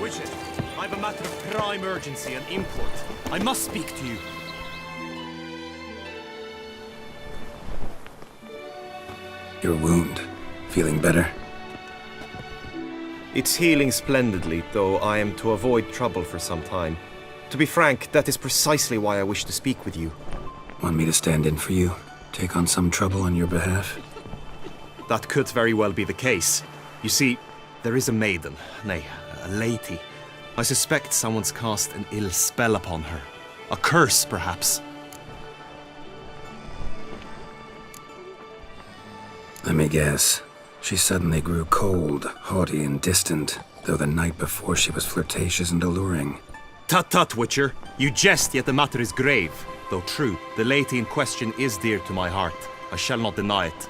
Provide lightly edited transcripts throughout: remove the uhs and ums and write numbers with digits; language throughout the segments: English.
Witcher, I have a matter of prime urgency and import. I must speak to you. Your wound. Feeling better? It's healing splendidly, though I am to avoid trouble for some time. To be frank, that is precisely why I wish to speak with you. Want me to stand in for you? Take on some trouble on your behalf? That could very well be the case. You see, there is a maiden, nay, a lady. I suspect someone's cast an ill spell upon her. A curse, perhaps. Let me guess. She suddenly grew cold, haughty, and distant, though the night before she was flirtatious and alluring. Tut tut, Witcher. You jest, yet the matter is grave. Though true, the lady in question is dear to my heart. I shall not deny it.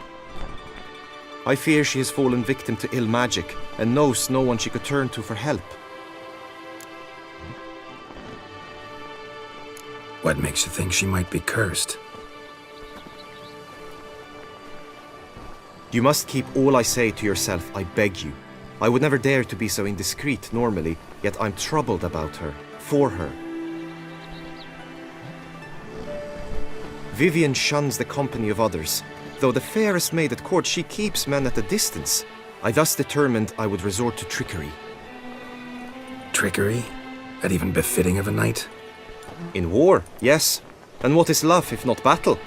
I fear she has fallen victim to ill magic, and knows no one she could turn to for help. What makes you think she might be cursed? You must keep all I say to yourself, I beg you. I would never dare to be so indiscreet normally, yet I'm troubled about her, for her. Vivian shuns the company of others. Though the fairest maid at court, she keeps men at a distance. I thus determined I would resort to trickery. Trickery? That even befitting of a knight? In war, yes. And what is love if not battle?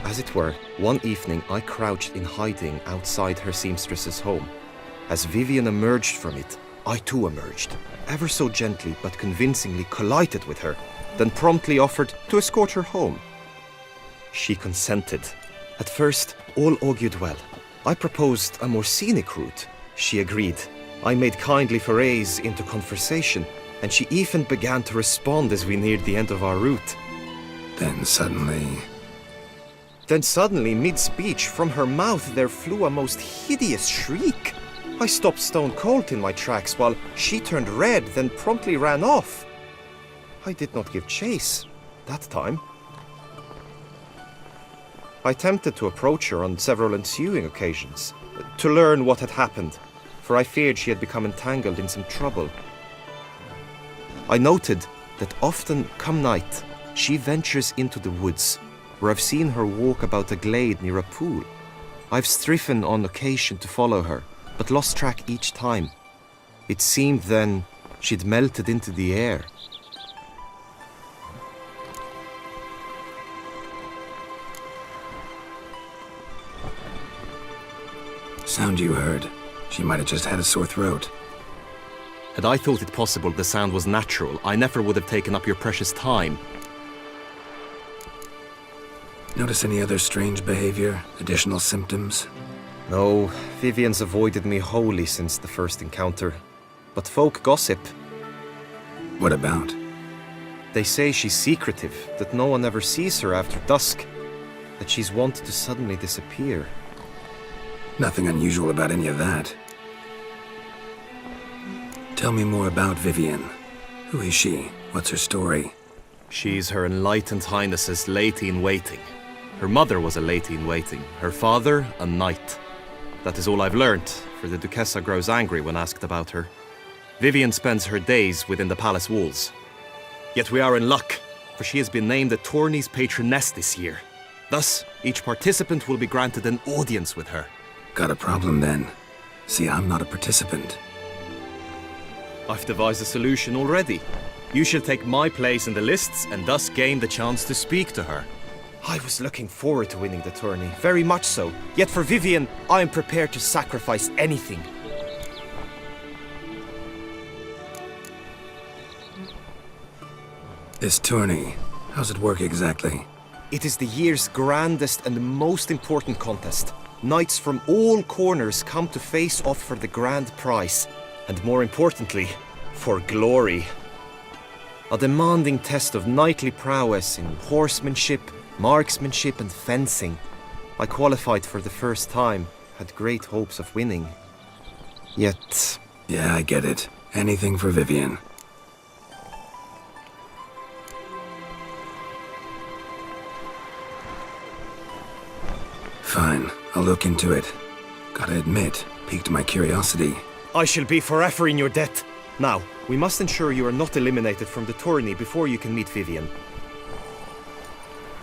As it were, one evening I crouched in hiding outside her seamstress's home. As Vivian emerged from it, I too emerged, ever so gently but convincingly collided with her, then promptly offered to escort her home. She consented. At first, all augured well. I proposed a more scenic route. She agreed. I made kindly forays into conversation, and she even began to respond as we neared the end of our route. Then suddenly, mid-speech, from her mouth there flew a most hideous shriek. I stopped stone cold in my tracks while she turned red, then promptly ran off. I did not give chase that time. I attempted to approach her on several ensuing occasions, to learn what had happened, for I feared she had become entangled in some trouble. I noted that often, come night, she ventures into the woods, where I've seen her walk about a glade near a pool. I've striven on occasion to follow her, but lost track each time. It seemed then she'd melted into the air. sound you heard. She might have just had a sore throat. Had I thought it possible the sound was natural, I never would have taken up your precious time. Notice any other strange behavior? Additional symptoms? No, Vivian's avoided me wholly since the first encounter. But folk gossip. What about? They say she's secretive, that no one ever sees her after dusk, that she's wont to suddenly disappear. Nothing unusual about any of that. Tell me more about Vivian. Who is she? What's her story? She's Her Enlightened Highness's lady-in-waiting. Her mother was a lady-in-waiting, her father a knight. That is all I've learnt, for the Duchessa grows angry when asked about her. Vivian spends her days within the palace walls. Yet we are in luck, for she has been named the tourney's patroness this year. Thus, each participant will be granted an audience with her. Got a problem then. See, I'm not a participant. I've devised a solution already. You shall take my place in the lists and thus gain the chance to speak to her. I was looking forward to winning the tourney, very much so. Yet for Vivian, I am prepared to sacrifice anything. This tourney, how's it work exactly? It is the year's grandest and most important contest. Knights from all corners come to face off for the grand prize. And more importantly, for glory. A demanding test of knightly prowess in horsemanship, marksmanship and fencing. I qualified for the first time, had great hopes of winning. Yet... Yeah, I get it. Anything for Vivian. Fine, I'll look into it. Gotta admit, piqued my curiosity. I shall be forever in your debt. Now, we must ensure you are not eliminated from the tourney before you can meet Vivian.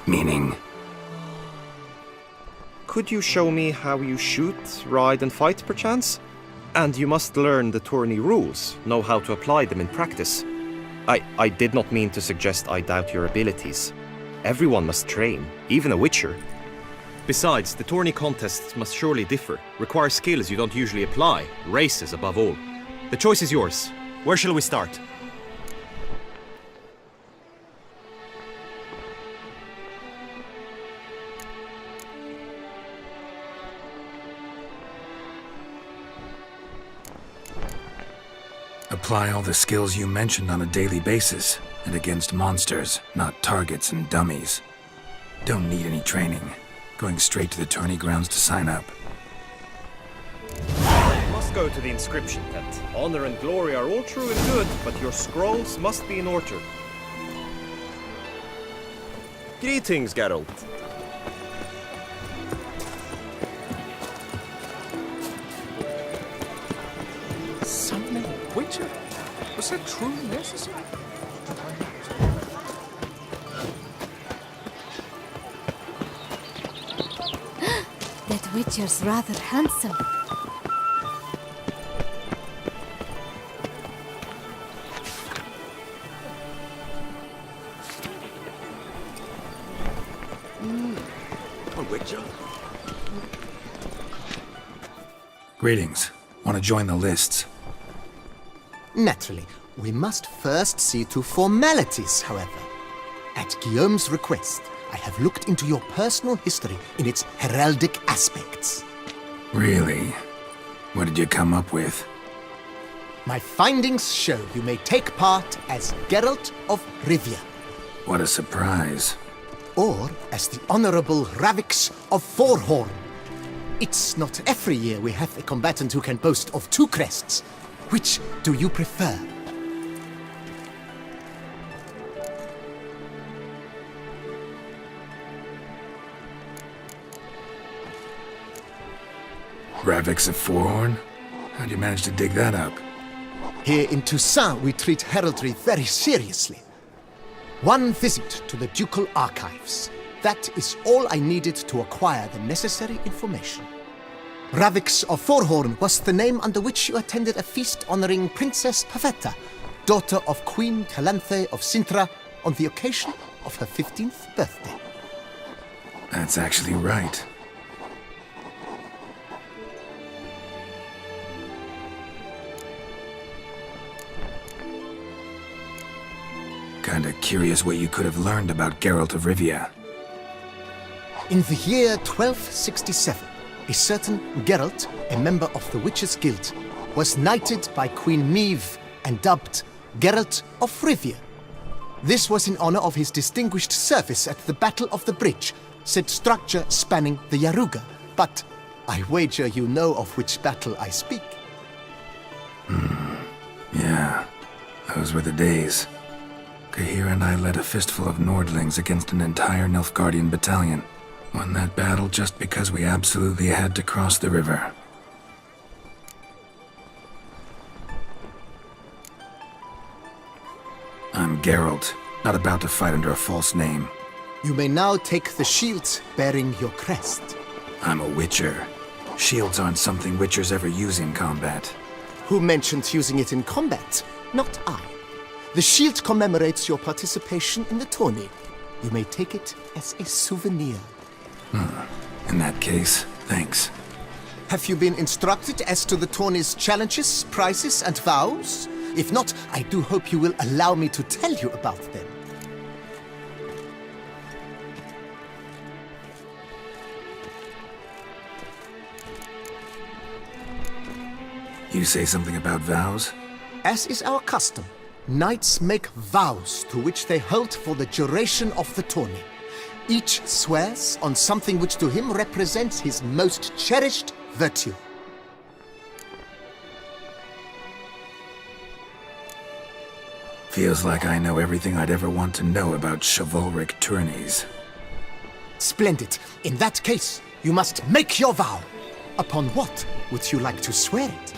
Meaning? Could you show me how you shoot, ride and fight, perchance? And you must learn the tourney rules, know how to apply them in practice. I did not mean to suggest I doubt your abilities. Everyone must train, even a witcher. Besides, the tourney contests must surely differ, require skills you don't usually apply, races above all. The choice is yours. Where shall we start? Apply all the skills you mentioned on a daily basis, and against monsters, not targets and dummies. Don't need any training. Going straight to the tourney grounds to sign up. Must go to the inscription tent. Honor and glory are all true and good, but your scrolls must be in order. Greetings, Geralt. Summoning a witcher? Was that truly necessary? That witcher's rather handsome. A witcher? Greetings. Want to join the lists? Naturally, we must first see to formalities, however. At Guillaume's request, I have looked into your personal history in its heraldic aspects. Really? What did you come up with? My findings show you may take part as Geralt of Rivia, What a surprise. or as the Honorable Ravix of Forhorn. It's not every year we have a combatant who can boast of 2 crests. Which do you prefer? Ravix of Forhorn? How'd you manage to dig that up? Here in Toussaint, we treat heraldry very seriously. One visit to the Ducal Archives. That is all I needed to acquire the necessary information. Ravix of Forhorn was the name under which you attended a feast honoring Princess Pavetta, daughter of Queen Calanthe of Sintra, on the occasion of her 15th birthday. That's actually right. Kinda curious what you could have learned about Geralt of Rivia. In the year 1267, a certain Geralt, a member of the Witches' Guild, was knighted by Queen Meve and dubbed Geralt of Rivia. This was in honor of his distinguished service at the Battle of the Bridge, said structure spanning the Yaruga. But I wager you know of which battle I speak. Yeah, those were the days. Kahir and I led a fistful of Nordlings against an entire Nilfgaardian battalion. Won that battle just because we absolutely had to cross the river. I'm Geralt, not about to fight under a false name. You may now take the shield bearing your crest. I'm a Witcher. Shields aren't something Witchers ever use in combat. Who mentioned using it in combat? Not I. The shield commemorates your participation in the tourney. You may take it as a souvenir. In that case, thanks. Have you been instructed as to the tourney's challenges, prizes, and vows? If not, I do hope you will allow me to tell you about them. You say something about vows? As is our custom, knights make vows to which they hold for the duration of the tourney. Each swears on something which to him represents his most cherished virtue. Feels like I know everything I'd ever want to know about chivalric tourneys. Splendid. In that case, you must make your vow. Upon what would you like to swear it?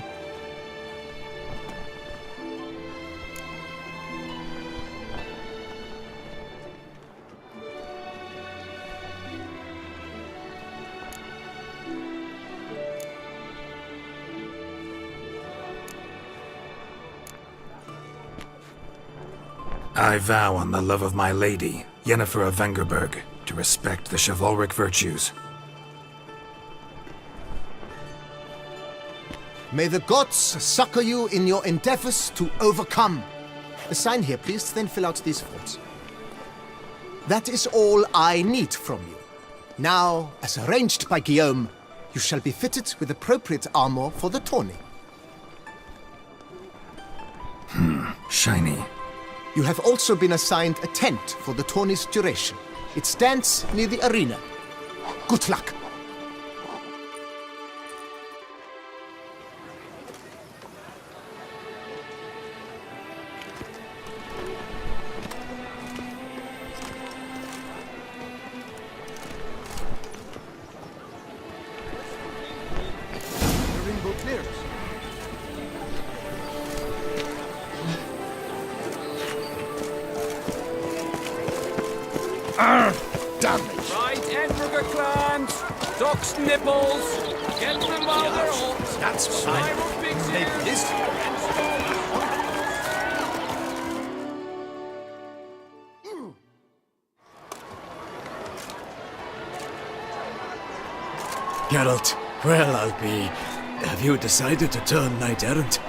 I vow on the love of my lady, Yennefer of Vengerberg, to respect the chivalric virtues. May the gods succor you in your endeavors to overcome. Sign here, please, then fill out these forms. That is all I need from you. Now, as arranged by Guillaume, you shall be fitted with appropriate armor for the tourney. Shiny. You have also been assigned a tent for the tourney's duration. It stands near the arena. Good luck. Right, Edinburgh clans, ducks nipples, get them by their hooks. That's fine. Maybe this. Geralt, well, I'll be. Have you decided to turn knight-errant?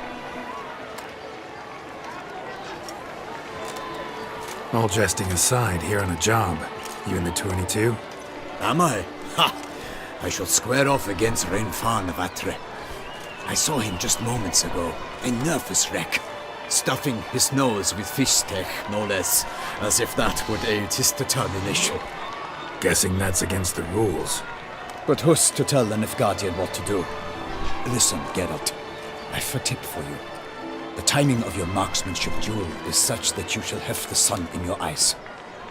All jesting aside, here on a job. You in the tourney too? Am I? Ha! I shall square off against Rainfan of Atre. I saw him just moments ago, a nervous wreck, stuffing his nose with fish steak, no less, as if that would aid his determination. Guessing that's against the rules. But who's to tell the Nilfgaardian what to do? Listen, Geralt, I've a tip for you. The timing of your marksmanship duel is such that you shall have the sun in your eyes.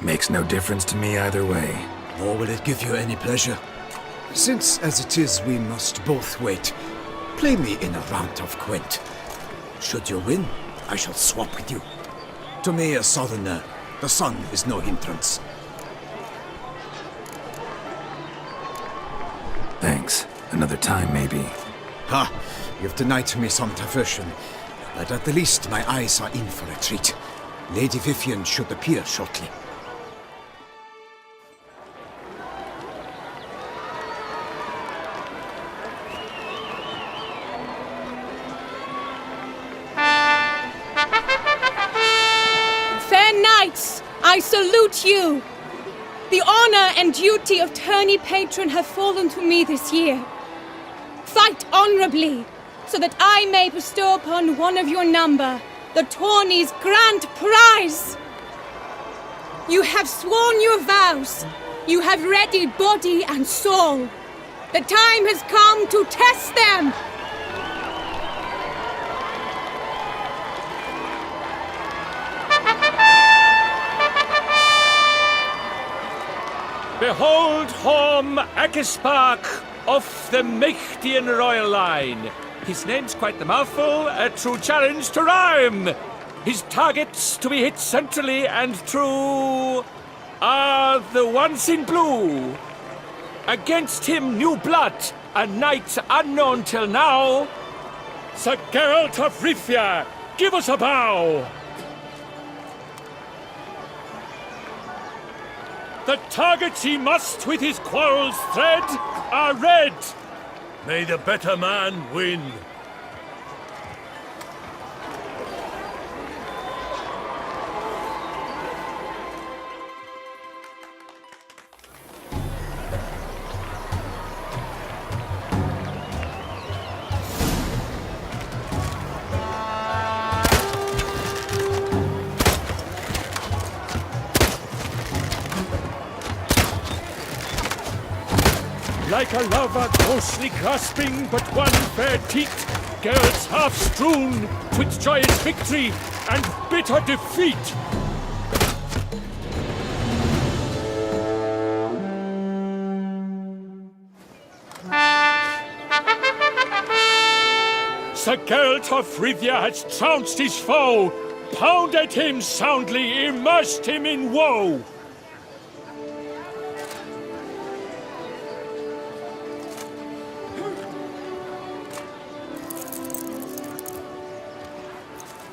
Makes no difference to me either way. Nor will it give you any pleasure. Since, as it is, we must both wait, play me in a round of Gwent. Should you win, I shall swap with you. To me, a southerner, the sun is no hindrance. Thanks. Another time, maybe. Ha! You've denied me some diversion, but at the least my eyes are in for a treat. Lady Vivian should appear shortly. Fair knights, I salute you! The honor and duty of tourney patron have fallen to me this year. Fight honorably, so that I may bestow upon one of your number the tourney's grand prize. You have sworn your vows. You have readied body and soul. The time has come to test them. Behold Horm Akispark of the Mechtian royal line. His name's quite the mouthful, a true challenge to rhyme. His targets to be hit centrally and true are the ones in blue. Against him new blood, a knight unknown till now. Sir Geralt of Rivia, give us a bow. The targets he must with his quarrels thread are red. May the better man win. Like a lover closely grasping but one fair teat, girls half strewn with joyous victory and bitter defeat. Sir Geralt of Rivia has trounced his foe, pounded him soundly, immersed him in woe.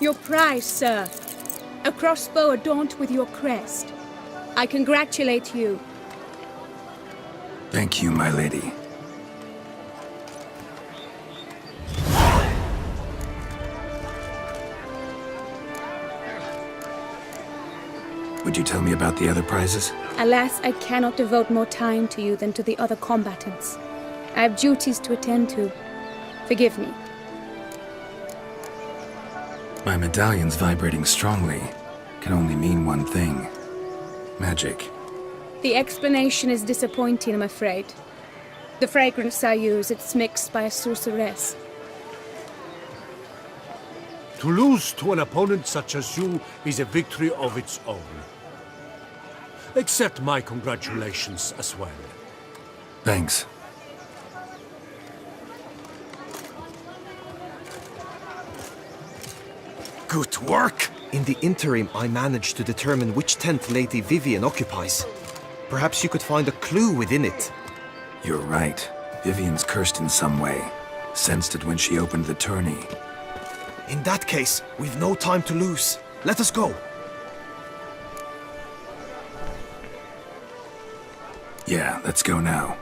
Your prize, sir. a crossbow adorned with your crest. I congratulate you. Thank you, my lady. Would you tell me about the other prizes? Alas, I cannot devote more time to you than to the other combatants. I have duties to attend to. Forgive me. My medallion's vibrating strongly. Can only mean one thing. Magic. The explanation is disappointing, I'm afraid. The fragrance I use, it's mixed by a sorceress. To lose to an opponent such as you is a victory of its own. Accept my congratulations as well. Thanks. Good work! In the interim, I managed to determine which tent Lady Vivian occupies. Perhaps you could find a clue within it. You're right. Vivian's cursed in some way. Sensed it when she opened the tourney. In that case, we've no time to lose. Let us go. Yeah, let's go now.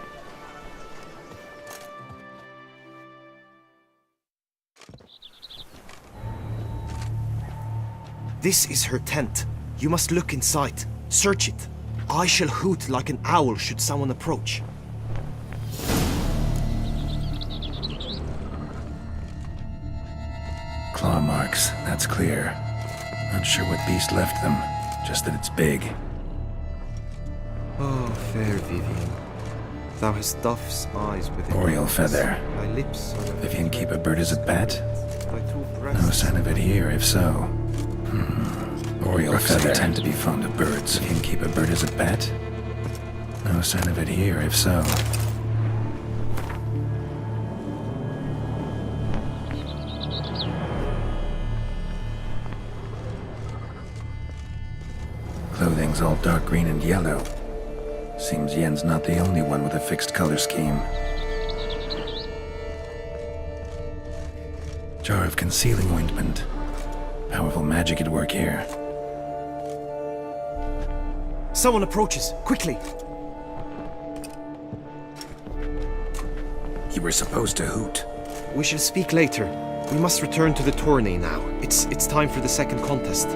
This is her tent. You must look inside. Search it. I shall hoot like an owl should someone approach. Claw marks, that's clear. Not sure what beast left them, just that it's big. Oh, fair Vivian. Thou hast dove's eyes within Oriole thy feather. Thy lips are Vivian keep a bird as a pet? thy two No breasts. sign of it here, if so. Oriole feather tend to be fond of birds. Vivian keep a bird as a pet? No sign of it here, if so. Clothing's all dark green and yellow. Seems Yen's not the only one with a fixed color scheme. Jar of concealing ointment. Powerful magic at work here. Someone approaches. Quickly. You were supposed to hoot. We shall speak later. We must return to the tourney now. It's time for the second contest.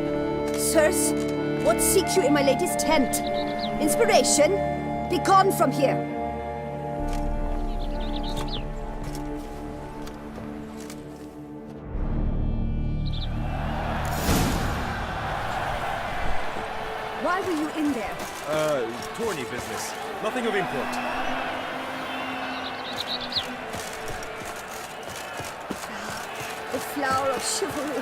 Sirs, what seek you in my lady's tent? Inspiration? Be gone from here! Why were you in there? Tourney business. Nothing of import. The flower of chivalry.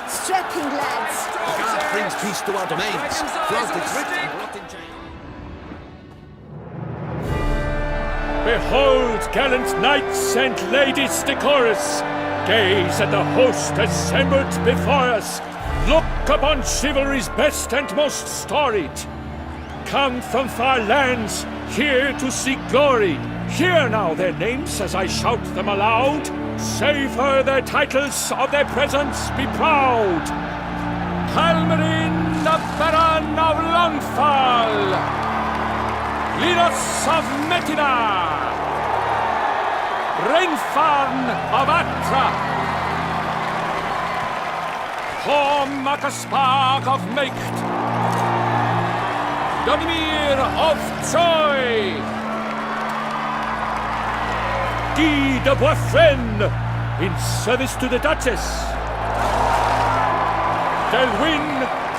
Strapping lads. God brings peace to our domains. Flouted writ and rot in jail. Behold, gallant knights and ladies decorous! Gaze at the host assembled before us! Look upon chivalry's best and most storied! Come from far lands, here to seek glory! Hear now their names as I shout them aloud! Savor their titles, of their presence be proud! Halmarin, the Baron of Longfall! Linus of Metina! Rainfarn of Atra! Horm Akaspag of Meicht! Donimir of Troy! D.Dreamer in service to the Duchess! Delwyn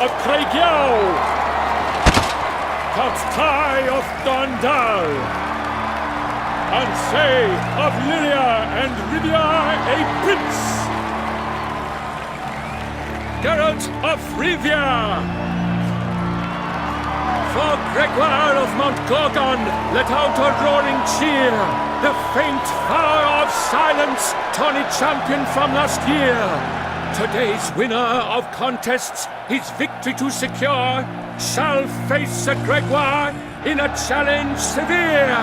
of Craigiau! Count Tai of Dondal, Ansay of Lilia and Rivia a prince, Geralt of Rivia, for Gregoire of Mount Gorgon, let out a roaring cheer, the faint power of silence, tourney champion from last year. Today's winner of contests, his victory to secure, shall face a Gregoire in a challenge severe.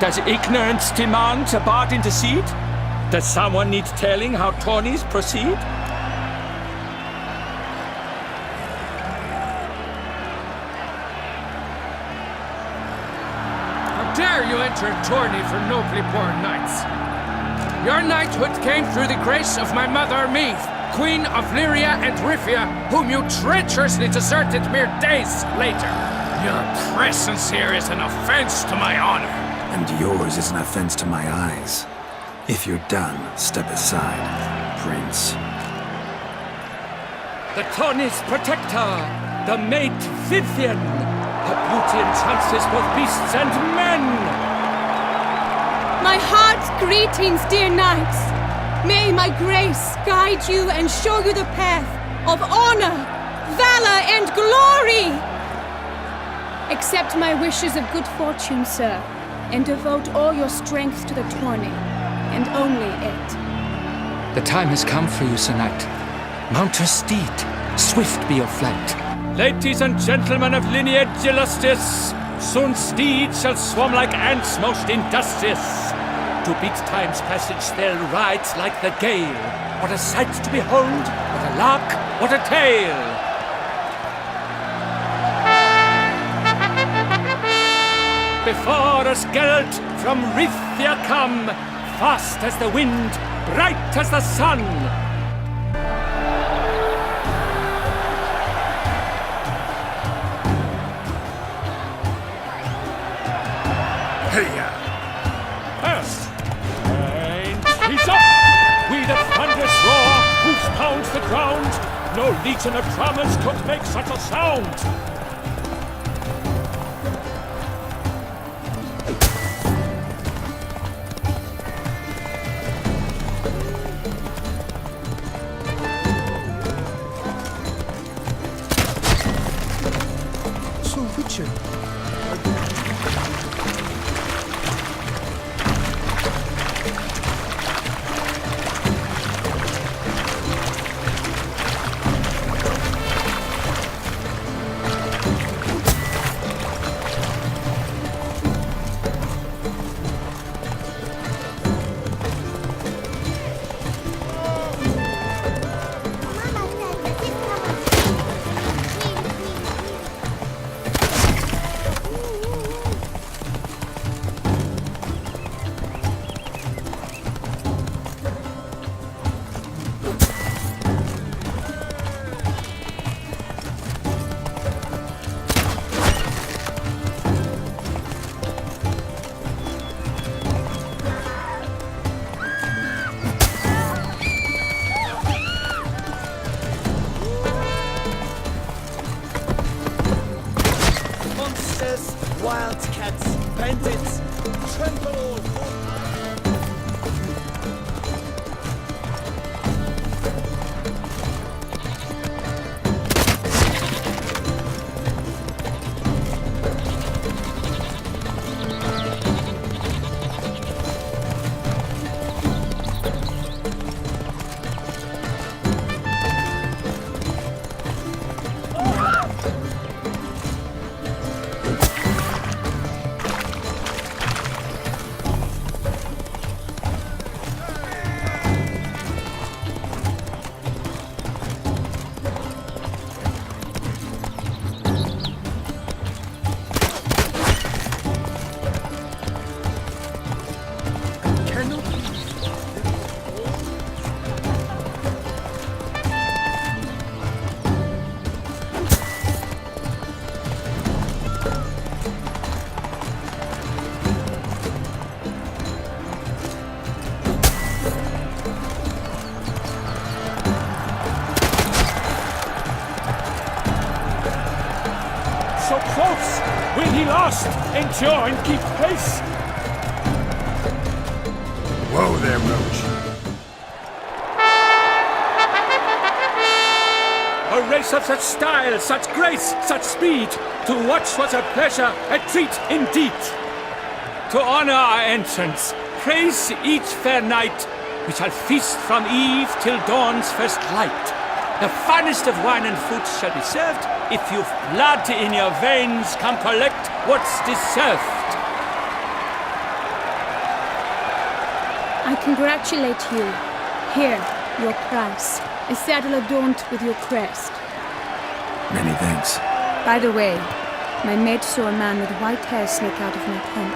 Does ignorance demand a bard intercede? Does someone need telling how tourneys proceed? enter tourney for nobly born knights. Your knighthood came through the grace of my mother Meath, Queen of Lyria and Rifia, whom you treacherously deserted mere days later. Your presence here is an offense to my honor. And yours is an offense to my eyes. If you're done, step aside, Prince. The tourney's protector, the maid Vivian. Her beauty entrances both beasts and men. My heart's greetings, dear knights. May my grace guide you and show you the path of honor, valor, and glory. Accept my wishes of good fortune, sir, and devote all your strength to the tourney, and only it. The time has come for you, Sir Knight. Mount your steed. Swift be your flight. Ladies and gentlemen of lineage illustrious, soon steeds shall swarm like ants most industrious. To beat time's passage they'll ride like the gale. What a sight to behold, what a lark, what a tale! Before us Gelt from Rithia come, fast as the wind, bright as the sun. Hey-ya! First, and he's up! We the thunderous roar, hoofs pounds the ground. No legion of drummers could make such a sound. So, Witcher, wildcats, bandits, tremble all. So close! Will he last? Endure and keep pace! Whoa there, Roach. A race of such style, such grace, such speed. To watch was a pleasure, a treat indeed. To honor our entrance, praise each fair knight. We shall feast from eve till dawn's first light. The finest of wine and food shall be served. If you've blood in your veins, come collect what's deserved. I congratulate you. Here, your prize. A saddle adorned with your crest. Many thanks. By the way, my maid saw a man with white hair sneak out of my tent.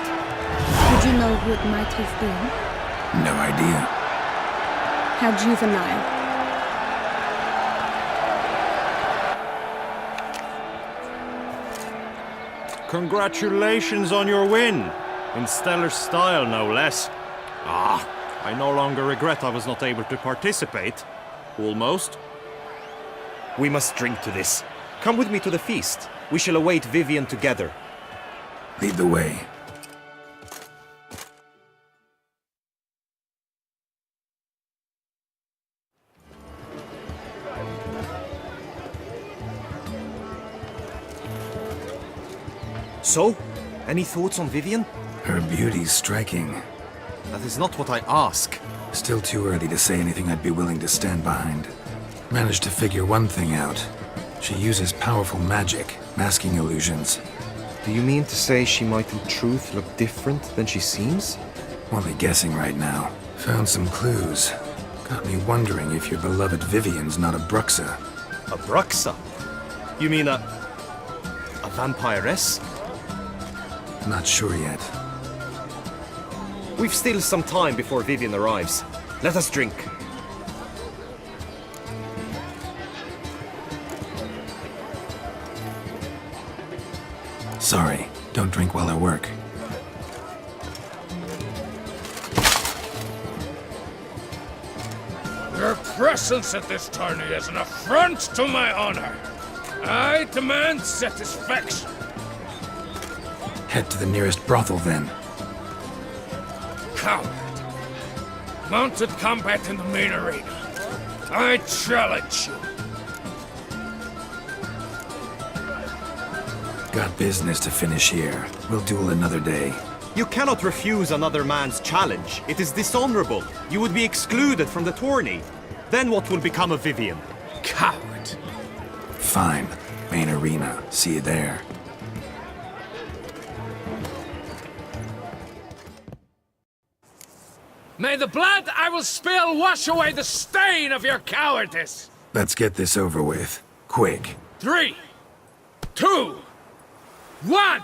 Would Do you know who it might have been? No idea. How juvenile. Congratulations on your win. In stellar style, no less. Ah, I no longer regret I was not able to participate. Almost. We must drink to this. Come with me to the feast. We shall await Vivian together. Lead the way. So, any thoughts on Vivian? Her beauty's striking. That is not what I ask. Still too early to say anything I'd be willing to stand behind. Managed to figure one thing out. She uses powerful magic, masking illusions. Do you mean to say she might in truth look different than she seems? Only guessing right now. Found some clues. Got me wondering if your beloved Vivian's not a Bruxa. A Bruxa? You mean a vampiress? Not sure yet. We've still some time before Vivian arrives. Let us drink. Sorry, don't drink while I work. Your presence at this tourney is an affront to my honor. I demand satisfaction. Head to the nearest brothel then. Coward. Mounted combat in the main arena. I challenge you. Got business to finish here. We'll duel another day. You cannot refuse another man's challenge. It is dishonorable. You would be excluded from the tourney. Then what will become of Vivian? Coward. Fine. Main arena. See you there. May the blood I will spill wash away the stain of your cowardice! Let's get this over with. Quick. 3, 2, 1!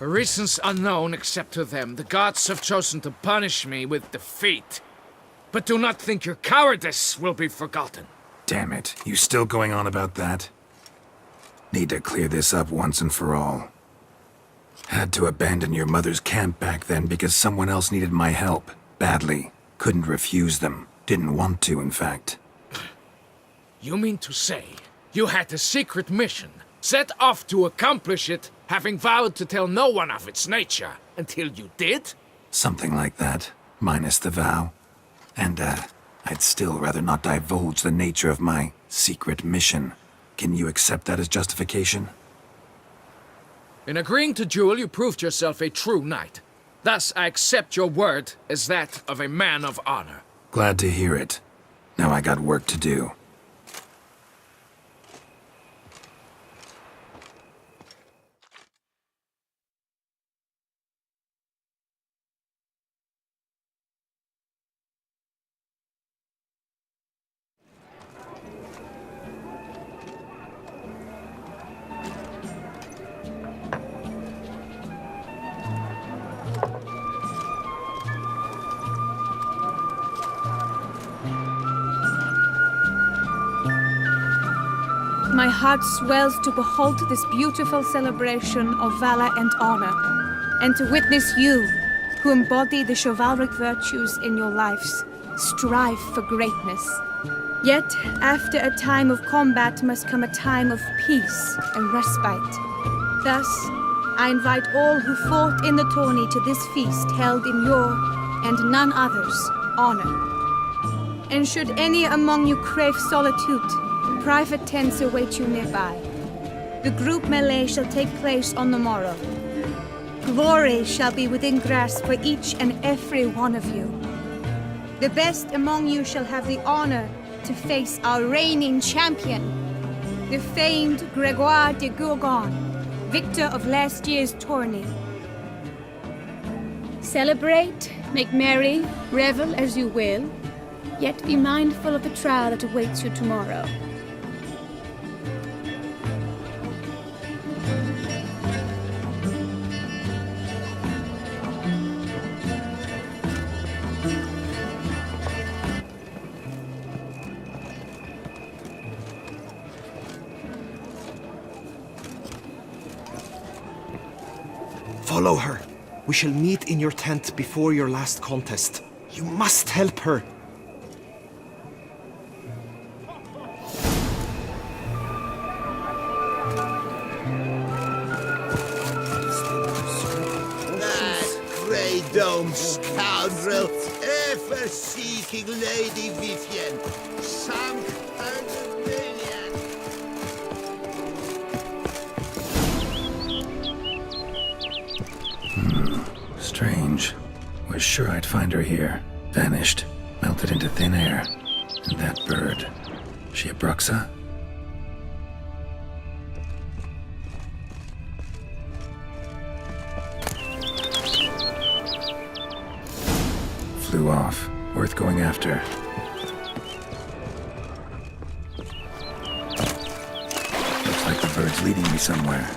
For reasons unknown except to them, the gods have chosen to punish me with defeat. But do not think your cowardice will be forgotten. Damn it. You still going on about that? Need to clear this up once and for all. Had to abandon your mother's camp back then because someone else needed my help. Badly. Couldn't refuse them. Didn't want to, in fact. You mean to say you had a secret mission, set off to accomplish it, having vowed to tell no one of its nature, until you did? Something like that, minus the vow. And, I'd still rather not divulge the nature of my secret mission. Can you accept that as justification? In agreeing to duel, you proved yourself a true knight. Thus, I accept your word as that of a man of honor. Glad to hear it. Now I got work to do. heart swells to behold this beautiful celebration of valor and honor, and to witness you, who embody the chivalric virtues in your lives, strive for greatness. Yet, after a time of combat must come a time of peace and respite. Thus, I invite all who fought in the tourney to this feast held in your, and none other's, honor. And should any among you crave solitude, private tents await you nearby. The group melee shall take place on the morrow. Glory shall be within grasp for each and every one of you. The best among you shall have the honor to face our reigning champion, the famed Gregoire de Gourgon, victor of last year's tourney. Celebrate, make merry, revel as you will, yet be mindful of the trial that awaits you tomorrow. Follow her. We shall meet in your tent before your last contest. You must help her. That grey dome scoundrel, ever-seeking Lady Vivienne, sunk under million. Strange. Was sure I'd find her here. Vanished. Melted into thin air. And that bird. She a Bruxa? Flew off. Worth going after. Looks like the bird's leading me somewhere.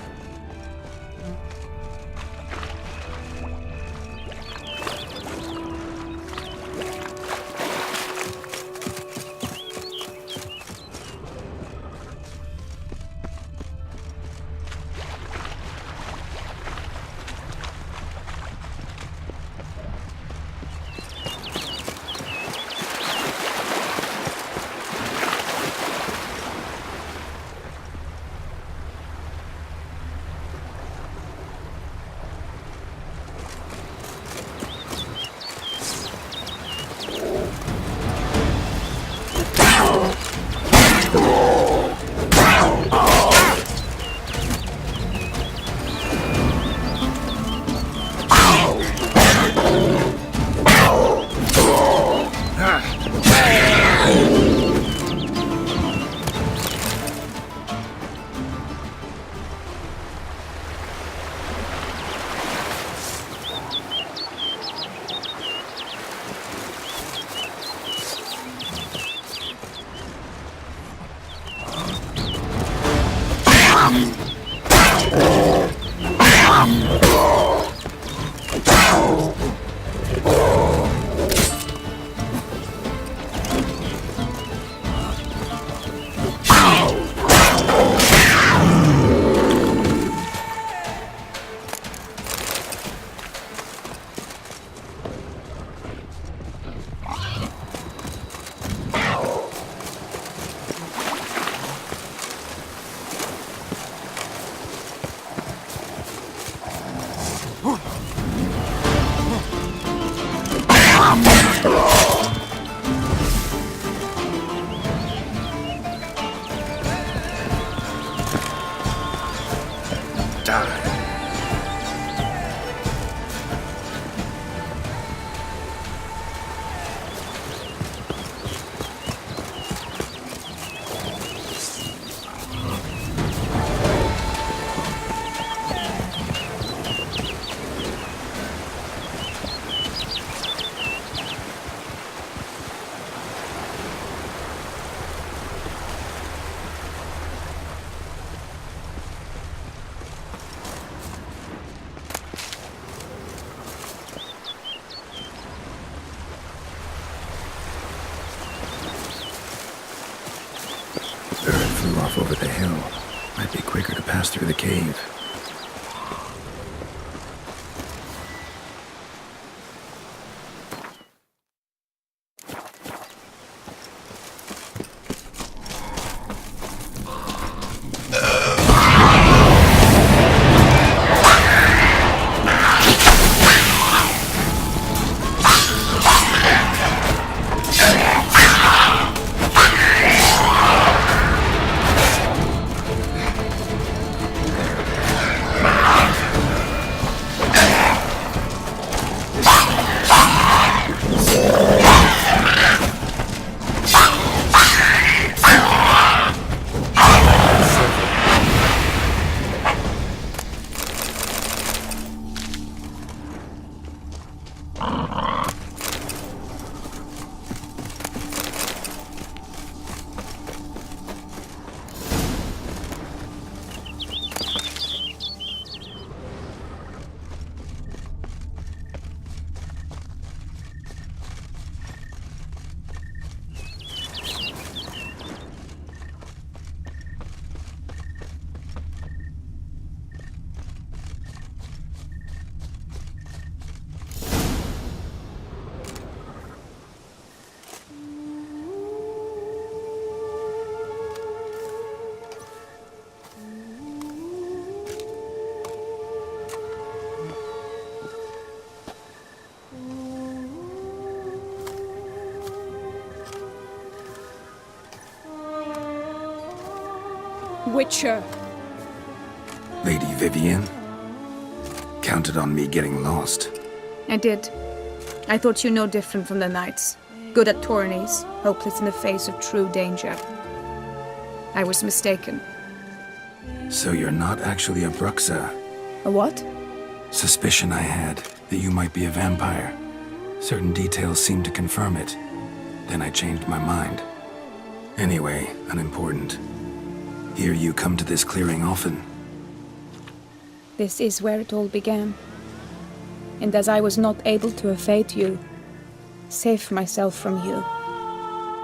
through the cave. Witcher. Lady Vivian? Counted on me getting lost. I did. I thought you no different from the knights. Good at tourneys, hopeless in the face of true danger. I was mistaken. So you're not actually a Bruxa? A what? Suspicion I had, that you might be a vampire. Certain details seemed to confirm it. Then I changed my mind. Anyway, unimportant. Hear you come to this clearing often. This is where it all began. And as I was not able to evade you, save myself from you,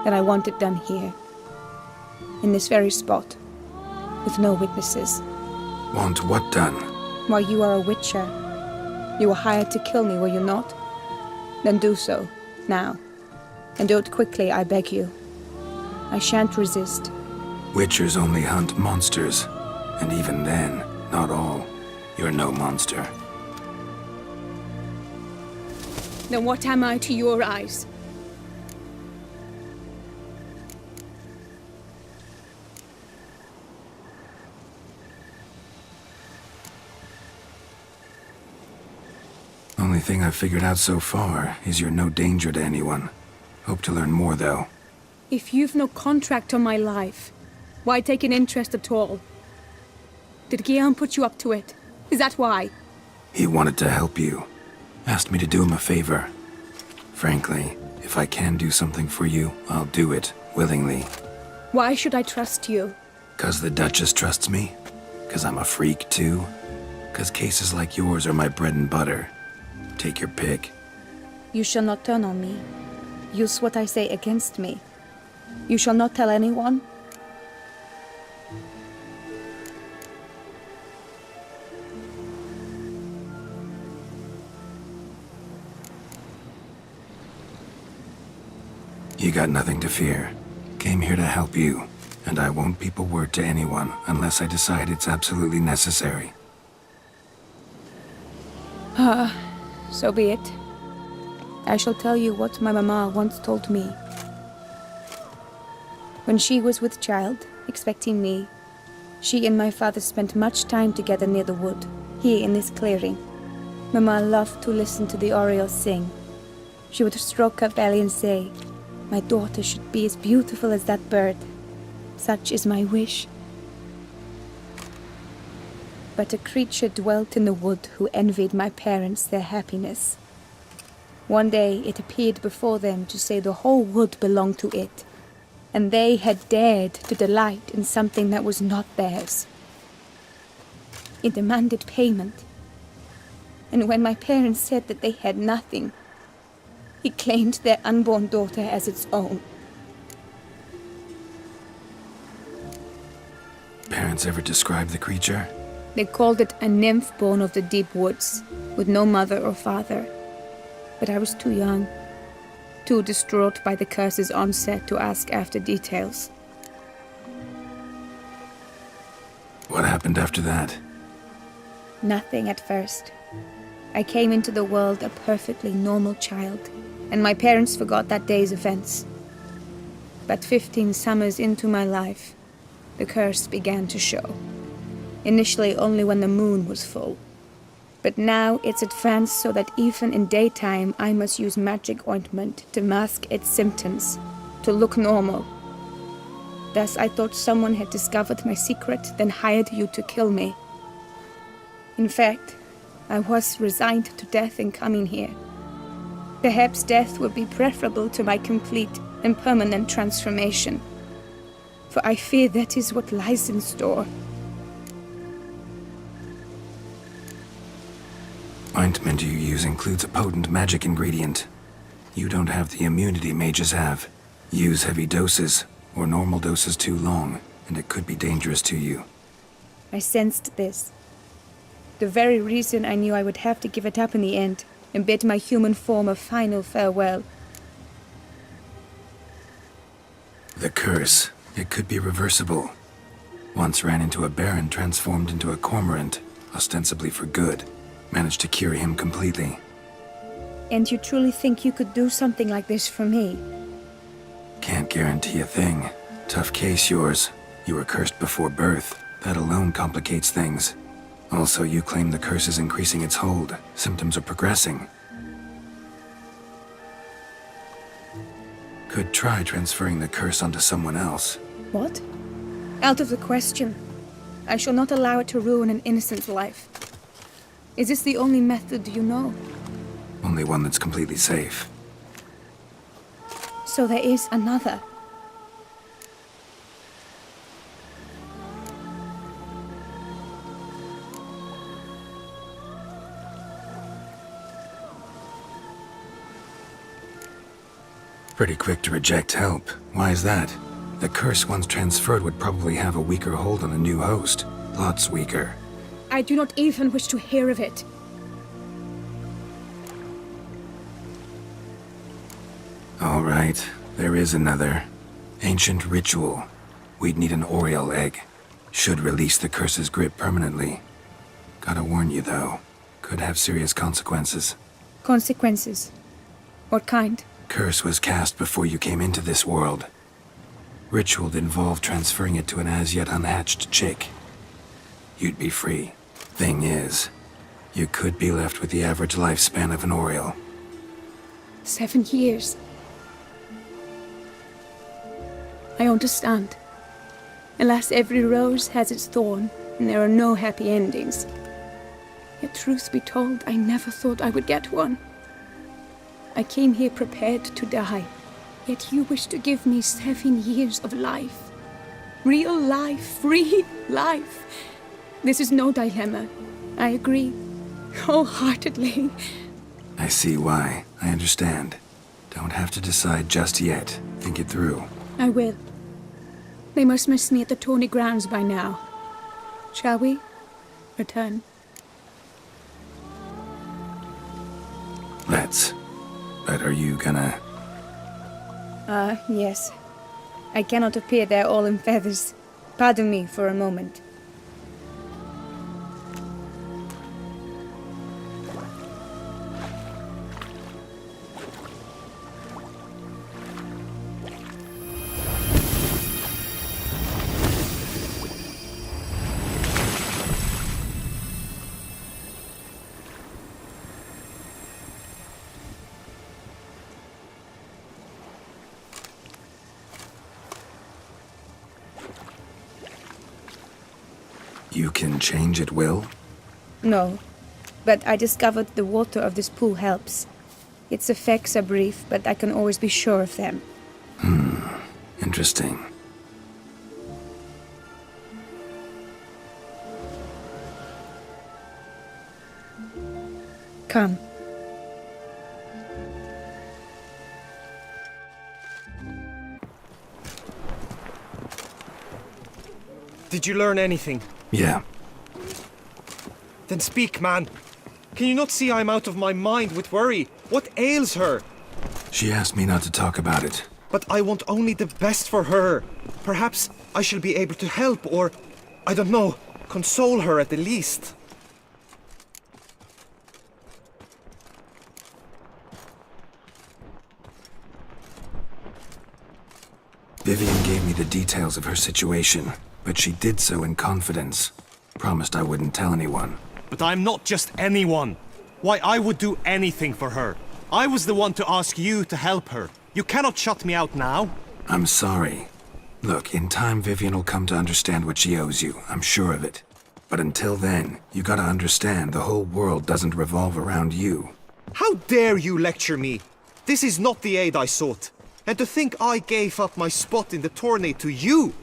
then I want it done here. In this very spot. With no witnesses. Want what done? Why, you are a witcher. You were hired to kill me, were you not? Then do so, now. And do it quickly, I beg you. I shan't resist. Witchers only hunt monsters. And even then, not all. You're no monster. Then what am I to your eyes? Only thing I've figured out so far is you're no danger to anyone. Hope to learn more, though. If you've no contract on my life, why take an interest at all? Did Guillaume put you up to it? Is that why? He wanted to help you. Asked me to do him a favor. Frankly, if I can do something for you, I'll do it, willingly. Why should I trust you? 'Cause the Duchess trusts me? 'Cause I'm a freak, too? 'Cause cases like yours are my bread and butter. Take your pick. You shall not turn on me. Use what I say against me. You shall not tell anyone? You got nothing to fear. Came here to help you, and I won't peep a word to anyone unless I decide it's absolutely necessary. So be it. I shall tell you what my mama once told me. When she was with child, expecting me, she and my father spent much time together near the wood, here in this clearing. Mama loved to listen to the orioles sing. She would stroke her belly and say, "My daughter should be as beautiful as that bird. Such is my wish." But a creature dwelt in the wood who envied my parents their happiness. One day it appeared before them to say the whole wood belonged to it, and they had dared to delight in something that was not theirs. It demanded payment, and when my parents said that they had nothing, it claimed their unborn daughter as its own. Parents ever describe the creature? They called it a nymph born of the deep woods, with no mother or father. But I was too young, too distraught by the curse's onset to ask after details. What happened after that? Nothing at first. I came into the world a perfectly normal child, and my parents forgot that day's events. But 15 summers into my life, the curse began to show. Initially only when the moon was full. But now it's advanced so that even in daytime I must use magic ointment to mask its symptoms, to look normal. Thus I thought someone had discovered my secret, then hired you to kill me. In fact, I was resigned to death in coming here. Perhaps death would be preferable to my complete and permanent transformation. For I fear that is what lies in store. Ointment you use includes a potent magic ingredient. You don't have the immunity mages have. Use heavy doses, or normal doses too long, and it could be dangerous to you. I sensed this. The very reason I knew I would have to give it up in the end, and bid my human form a final farewell. The curse, it could be reversible. Once ran into a baron transformed into a cormorant, ostensibly for good. Managed to cure him completely. And you truly think you could do something like this for me? Can't guarantee a thing. Tough case yours. You were cursed before birth. That alone complicates things. Also, you claim the curse is increasing its hold. Symptoms are progressing. Could try transferring the curse onto someone else. What? Out of the question. I shall not allow it to ruin an innocent life. Is this the only method you know? Only one that's completely safe. So there is another. Pretty quick to reject help. Why is that? The curse once transferred would probably have a weaker hold on a new host. Lots weaker. I do not even wish to hear of it. All right, there is another. Ancient ritual. We'd need an Oriole egg. Should release the curse's grip permanently. Gotta warn you though, could have serious consequences. Consequences? What kind? Curse was cast before you came into this world. Ritual involved transferring it to an as-yet unhatched chick. You'd be free. Thing is, you could be left with the average lifespan of an Oriole. 7 years. I understand. Alas, every rose has its thorn, and there are no happy endings. Yet truth be told, I never thought I would get one. I came here prepared to die, yet you wish to give me 7 years of life. Real life, free life. This is no dilemma. I agree, wholeheartedly. I see why. I understand. Don't have to decide just yet. Think it through. I will. They must miss me at the tourney grounds by now. Shall we? Return. Let's. But are you gonna... Yes. I cannot appear there all in feathers. Pardon me for a moment. You can change at will? No, but I discovered the water of this pool helps. Its effects are brief, but I can always be sure of them. Interesting. Come. Did you learn anything? Yeah. Then speak, man. Can you not see I'm out of my mind with worry? What ails her? She asked me not to talk about it. But I want only the best for her. Perhaps I shall be able to help or, I don't know, console her at the least. Vivian gave me the details of her situation, but she did so in confidence. Promised I wouldn't tell anyone. But I'm not just anyone. Why, I would do anything for her. I was the one to ask you to help her. You cannot shut me out now. I'm sorry. Look, in time Vivian will come to understand what she owes you, I'm sure of it. But until then, you gotta understand the whole world doesn't revolve around you. How dare you lecture me? This is not the aid I sought. And to think I gave up my spot in the tourney to you!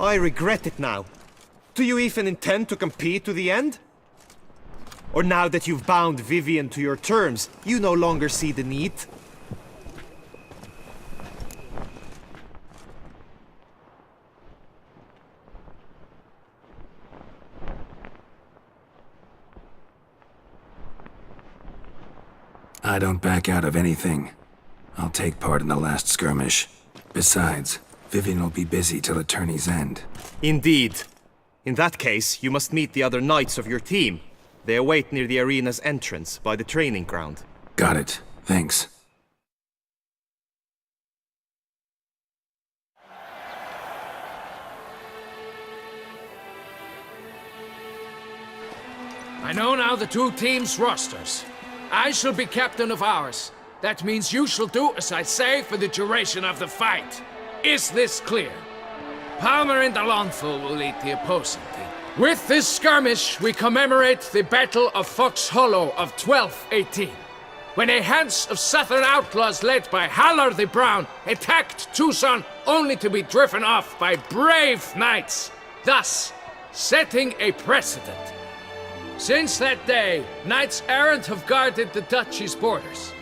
I regret it now. Do you even intend to compete to the end? Or now that you've bound Vivian to your terms, you no longer see the need? I don't back out of anything. I'll take part in the last skirmish. Besides, Vivian will be busy till the tourney's end. Indeed. In that case, you must meet the other knights of your team. They await near the arena's entrance, by the training ground. Got it. Thanks. I know now the two teams' rosters. I shall be captain of ours. That means you shall do as I say for the duration of the fight. Is this clear? Palmer and Alonso will lead the opposing team. With this skirmish, we commemorate the Battle of Fox Hollow of 1218, when a Hans of Southern outlaws led by Haller the Brown attacked Tucson only to be driven off by brave knights, thus setting a precedent. Since that day, knights errant have guarded the duchy's borders.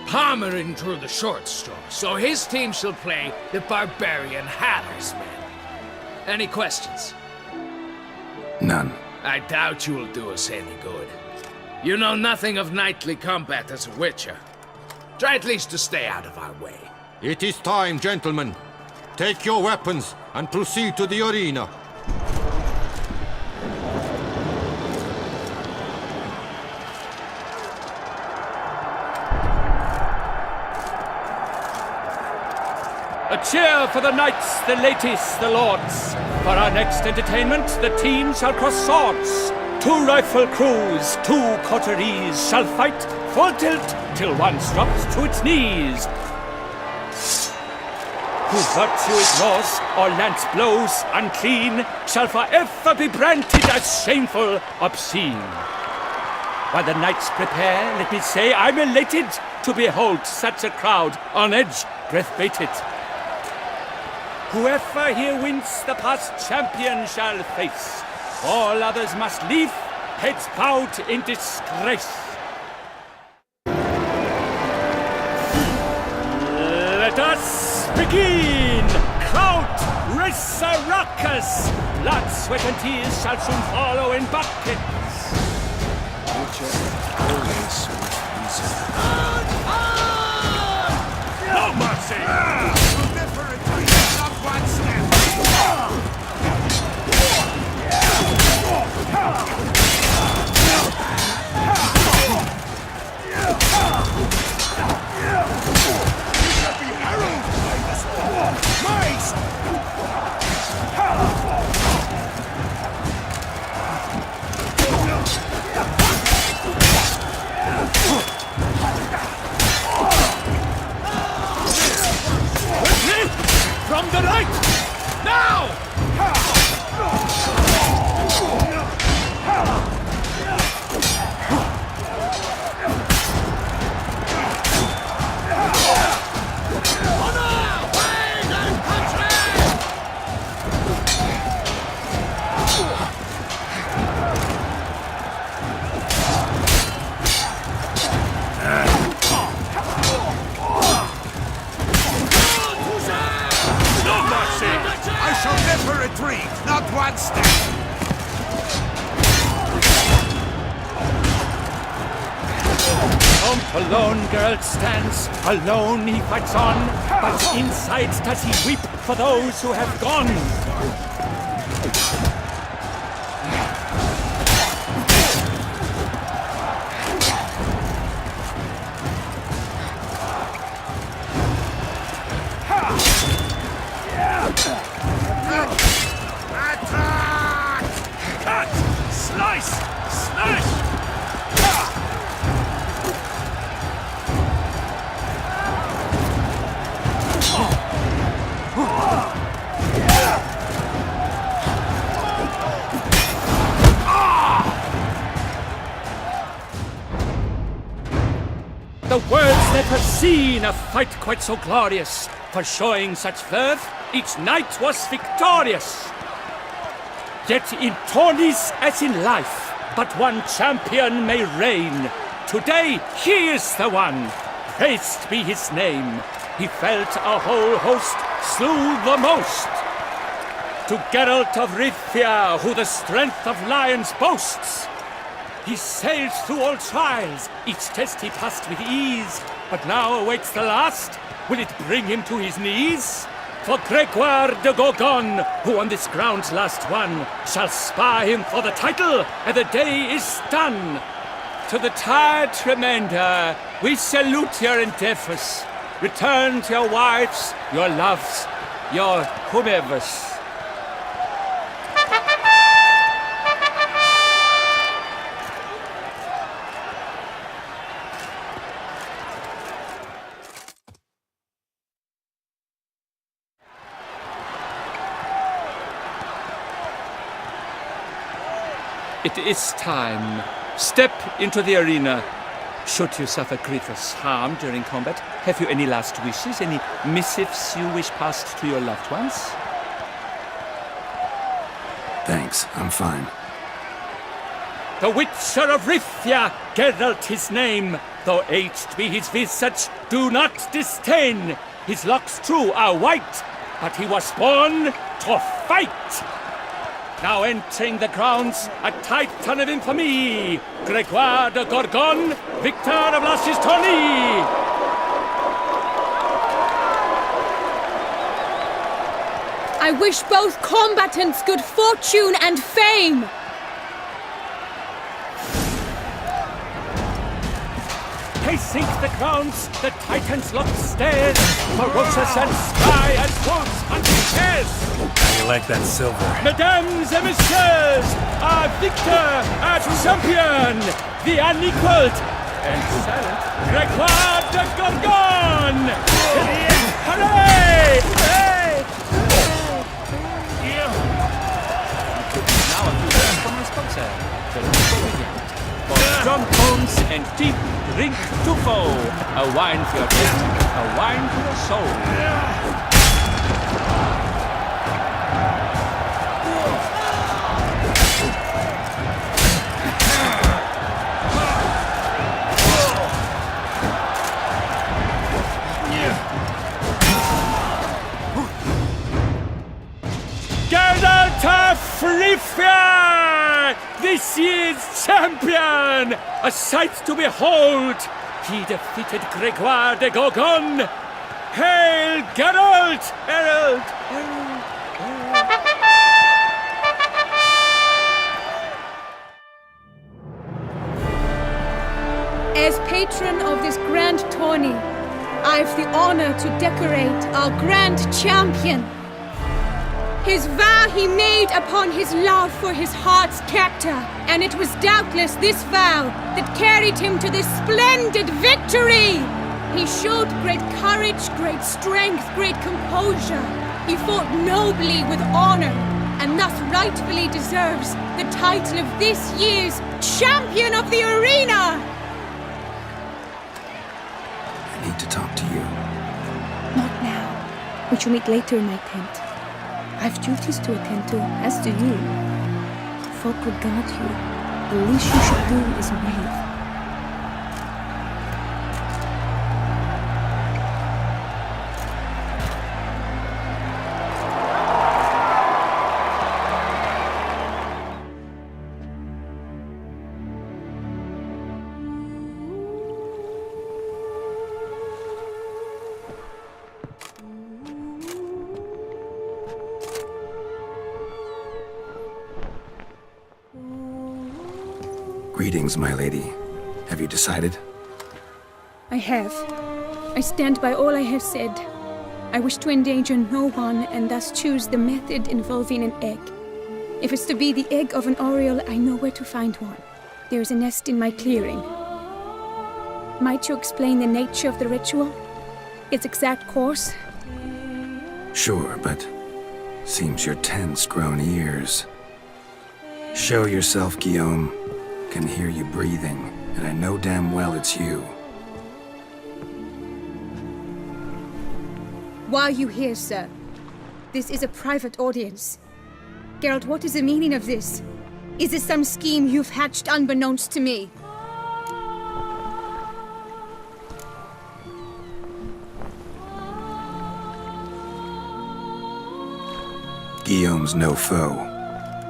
Palmerin drew the short straw, so his team shall play the barbarian Haller's men. Any questions? None. I doubt you will do us any good. You know nothing of knightly combat as a witcher. Try at least to stay out of our way. It is time, gentlemen. Take your weapons and proceed to the arena. A cheer for the knights, the ladies, the lords. For our next entertainment, the team shall cross swords. 2 rifle crews, 2 coteries shall fight full tilt till one drops to its knees. Whose virtue ignores or lance blows unclean shall forever be branded as shameful, obscene. While the knights prepare, let me say I'm elated to behold such a crowd on edge, breath-baited. Whoever here wins the past champion shall face. All others must leave, heads bowed in disgrace. Let us begin! Crowd, raise a ruckus! Blood, sweat and tears shall soon follow in buckets. Always No mercy! A lone girl stands, alone he fights on, but inside does he weep for those who have gone. Cut! Slice! Slash! The world's never seen a fight quite so glorious. For showing such verve, each knight was victorious. Yet in tourneys as in life, but one champion may reign. Today he is the one, praised be his name. He felt a whole host, slew the most. To Geralt of Rivia, who the strength of lions boasts, he sailed through all trials, each test he passed with ease. But now awaits the last, will it bring him to his knees? For Gregoire de Gorgon, who on this ground's last won, shall spar him for the title, and the day is done. To the tired remainder, we salute your endeavors. Return to your wives, your loves, your whomevers. It is time. Step into the arena. Should you suffer grievous harm during combat, have you any last wishes, any missives you wish passed to your loved ones? Thanks, I'm fine. The Witcher of Rivia, Geralt his name. Though aged be his visage, do not disdain. His locks true are white, but he was born to fight. Now entering the grounds, a titan of infamy, Gregoire de Gorgon, victor of Las's tourney. I wish both combatants good fortune and fame. Pacing the grounds, the titans lock stairs, ferocious and spry as wolves hunting hares. How you like that silver? Mesdames et messieurs, our victor, our champion, the unequaled and silent Gregoire de Gorgon! Hooray! Now a few words from our sponsor, the Equipo. For strong bones and deep, drink Tufo, a wine for your taste, a wine for your soul. Geralt of Rivia, this year's champion, a sight to behold. He defeated Gregoire de Gorgon. Hail, Geralt! Herald! As patron of this grand tourney, I've the honor to decorate our grand champion. His vow he made upon his love for his heart's captor, and it was doubtless this vow that carried him to this splendid victory. He showed great courage, great strength, great composure. He fought nobly with honor, and thus rightfully deserves the title of this year's Champion of the Arena. I need to talk to you. Not now. We shall meet later in my tent. I've duties to attend to, as do you. Folk regard you. The least you should do is wave. Greetings, my lady. Have you decided? I have. I stand by all I have said. I wish to endanger no one and thus choose the method involving an egg. If it's to be the egg of an oriole, I know where to find one. There is a nest in my clearing. Might you explain the nature of the ritual? Its exact course? Sure, but seems your tense grown ears. Show yourself, Guillaume. Can hear you breathing, and I know damn well it's you. Why are you here, sir? This is a private audience. Geralt, what is the meaning of this? Is this some scheme you've hatched unbeknownst to me? Guillaume's no foe.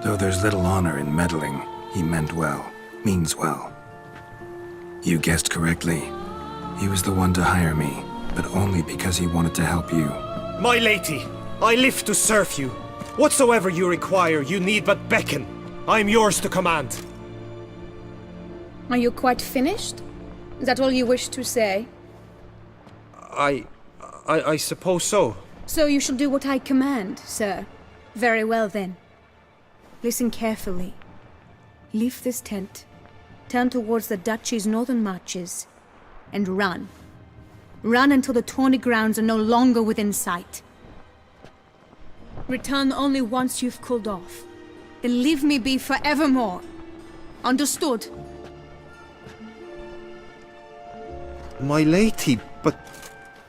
Though there's little honor in meddling, he meant well, means well. You guessed correctly. He was the one to hire me, but only because he wanted to help you. My lady, I live to serve you. Whatsoever you require, you need but beckon. I am yours to command. Are you quite finished? Is that all you wish to say? I suppose so. So you shall do what I command, sir. Very well then. Listen carefully. Leave this tent, turn towards the duchy's northern marches, and run. Run until the tawny grounds are no longer within sight. Return only once you've cooled off. Then leave me be forevermore. Understood? My lady, but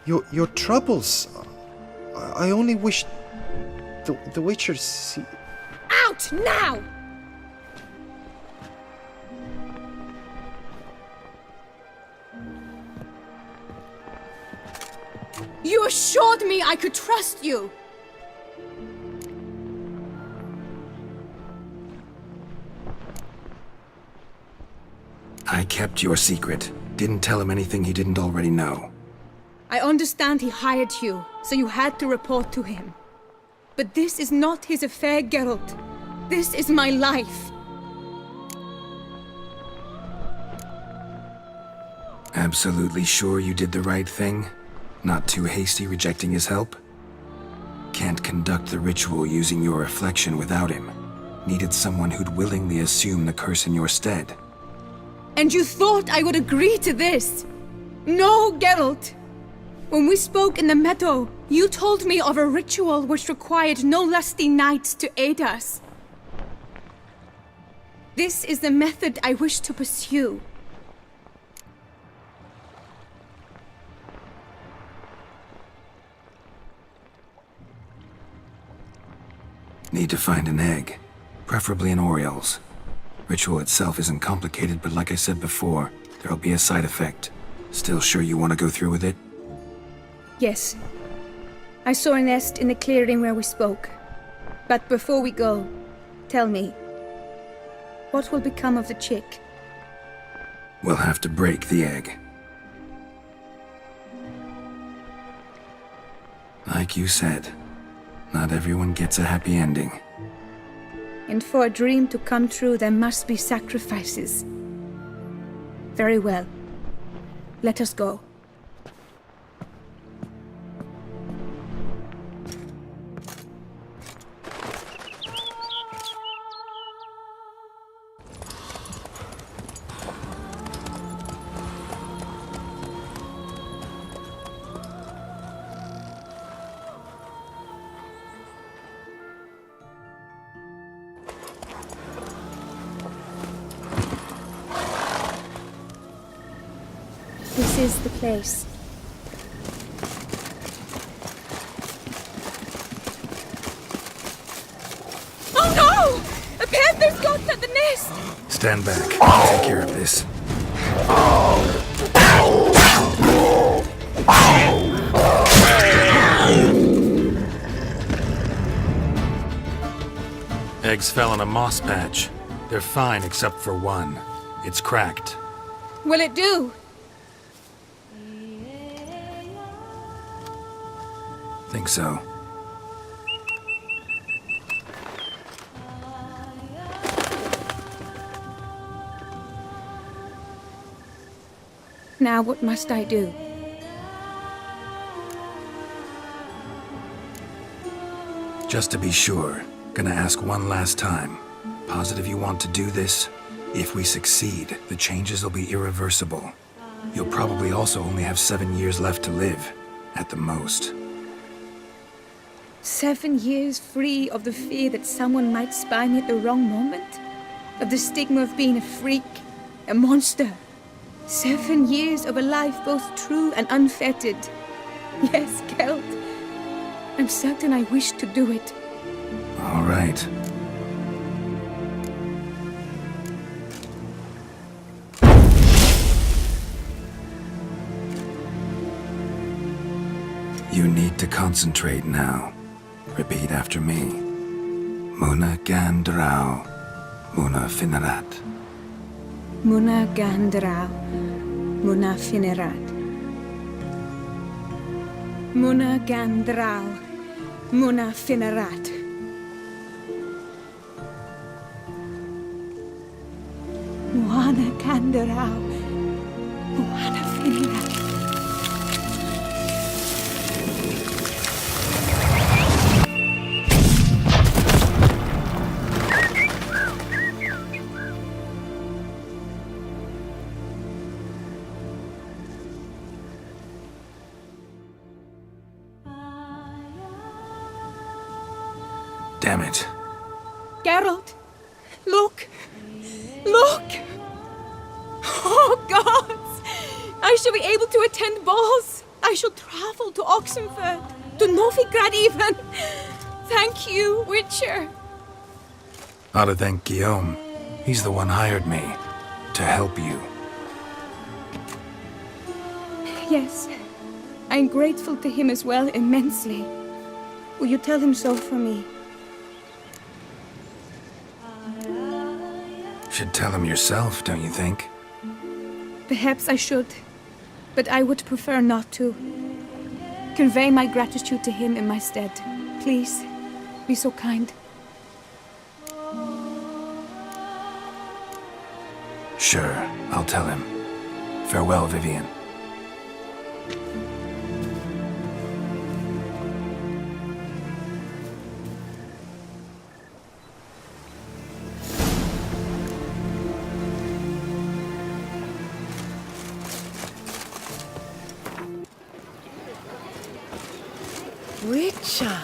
your troubles. I only wish the Witchers see. Out now! You assured me I could trust you! I kept your secret. Didn't tell him anything he didn't already know. I understand he hired you, so you had to report to him. But this is not his affair, Geralt. This is my life. Absolutely sure you did the right thing? Not too hasty rejecting his help? Can't conduct the ritual using your reflection without him. Needed someone who'd willingly assume the curse in your stead. And you thought I would agree to this? No, Geralt! When we spoke in the meadow, you told me of a ritual which required no lusty knights to aid us. This is the method I wish to pursue. Need to find an egg, preferably an oriole's. Ritual itself isn't complicated, but like I said before, there'll be a side effect. Still sure you want to go through with it? Yes. I saw a nest in the clearing where we spoke. But before we go, tell me, what will become of the chick? We'll have to break the egg. Like you said, not everyone gets a happy ending. And for a dream to come true, there must be sacrifices. Very well. Let us go. This is the place. Oh no! A panther's got at the nest! Stand back. I'll take care of this. Eggs fell in a moss patch. They're fine except for one. It's cracked. Will it do? Think so. Now what must I do? Just to be sure, gonna ask one last time. Positive you want to do this? If we succeed, the changes will be irreversible. You'll probably also only have 7 years left to live, at the most. 7 years free of the fear that someone might spy me at the wrong moment? Of the stigma of being a freak, a monster? 7 years of a life both true and unfettered. Yes, Kelt. I'm certain I wish to do it. All right. You need to concentrate now. Repeat after me. Muna Gandrau, Muna Finerat. Muna Gandrau, Muna Finerat. Muna Gandrau, Muna Finerat. Muna Gandrau, Muna Finerat. Damn it. Geralt, look! Look! Oh, gods! I shall be able to attend balls. I shall travel to Oxenford, to Novigrad even. Thank you, Witcher. Ought to thank Guillaume. He's the one hired me to help you. Yes, I'm grateful to him as well, immensely. Will you tell him so for me? Should tell him yourself, don't you think? Perhaps I should, but I would prefer not to. Convey my gratitude to him in my stead. Please, be so kind. Sure, I'll tell him. Farewell, Vivian. Witcher.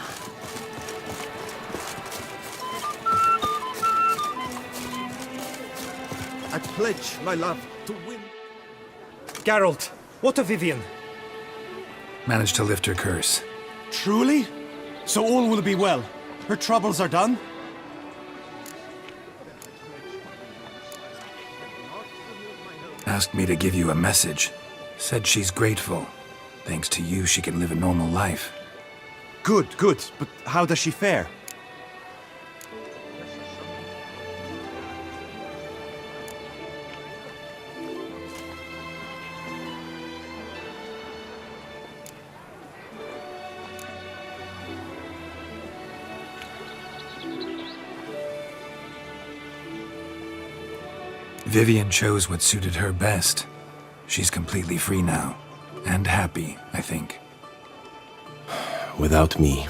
I pledge my love to win. Geralt, what of Vivian? Managed to lift her curse. Truly? So all will be well. Her troubles are done? Asked me to give you a message. Said she's grateful. Thanks to you, she can live a normal life. Good, good. But how does she fare? Vivian chose what suited her best. She's completely free now. And happy, I think. Without me.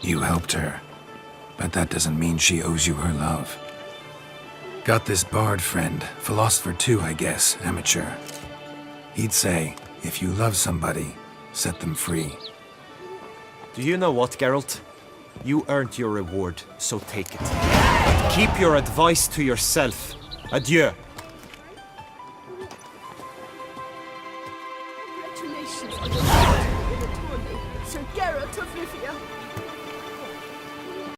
You helped her. But that doesn't mean she owes you her love. Got this bard friend, philosopher too, I guess, amateur. He'd say, if you love somebody, set them free. Do you know what, Geralt? You earned your reward, so take it. Keep your advice to yourself. Adieu. Congratulations on your victory in the tourney, Sir Geralt of Rivia.